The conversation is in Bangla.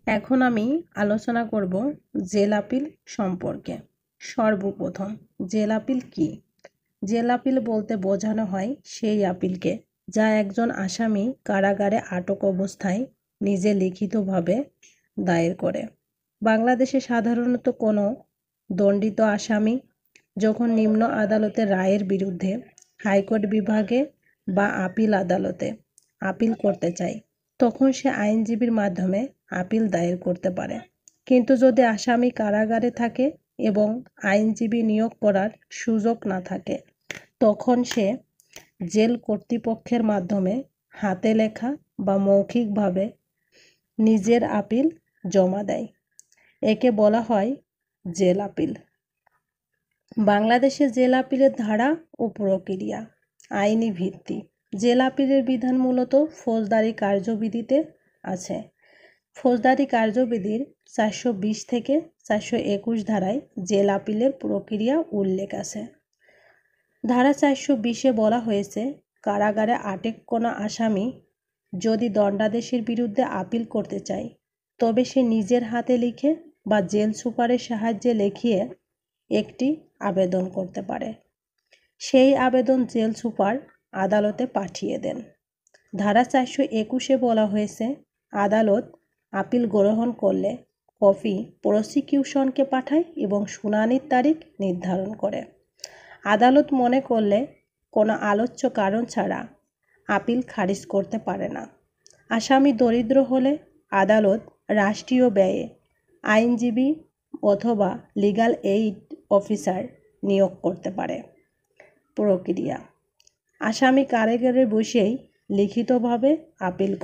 এখন আমি আলোচনা করব জেল আপিল সম্পর্কে। সর্বপ্রথম জেল আপিল কি? জেল আপিল বলতে বোঝানো হয় সেই আপিলকে যা একজন আসামি কারাগারে আটক অবস্থায় নিজে লিখিতভাবে দায়ের করে। বাংলাদেশে সাধারণত কোনো দণ্ডিত আসামি যখন নিম্ন আদালতের রায়ের বিরুদ্ধে হাইকোর্ট বিভাগে বা আপিল আদালতে আপিল করতে চায়, তখন সে আইনজীবীর মাধ্যমে আপিল দায়ের করতে পারে। কিন্তু যদি আসামি কারাগারে থাকে এবং আইনজীবী নিয়োগ করার সুযোগ না থাকে, তখন সে জেল কর্তৃপক্ষের মাধ্যমে হাতে লেখা বা মৌখিকভাবে নিজের আপিল জমা দেয়। একে বলা হয় জেল আপিল। বাংলাদেশে জেল আপিলের ধারা ও প্রক্রিয়া। আইনি ভিত্তি। জেল আপিলের বিধান মূলত ফৌজদারি কার্যবিধিতে আছে। ফৌজদারি কার্যবিধির 420 থেকে 421 ধারায় জেল আপিলের প্রক্রিয়া উল্লেখ আছে। ধারা 420-এ বলা হয়েছে, কারাগারে আটক কোনো আসামি যদি দণ্ডাদেশের বিরুদ্ধে আপিল করতে চায়, তবে সে নিজের হাতে লিখে বা জেল সুপারের সাহায্যে লিখিয়ে একটি আবেদন করতে পারে। সেই আবেদন জেল সুপার আদালতে পাঠিয়ে দেন। ধারা 421-এ বলা হয়েছে, আদালত আপিল গ্রহণ করলে কপি প্রসিকিউশনকে পাঠায় এবং শুনানির তারিখ নির্ধারণ করে। আদালত মনে করলে কোনো আলোচ্য কারণ ছাড়া আপিল খারিজ করতে পারে না। আসামি দরিদ্র হলে আদালত রাষ্ট্রীয় ব্যয়ে আইনজীবী অথবা লিগ্যাল এইড অফিসার নিয়োগ করতে পারে। প্রক্রিয়া: আসামি কারাগারে বসেই লিখিতভাবে আপিল করে।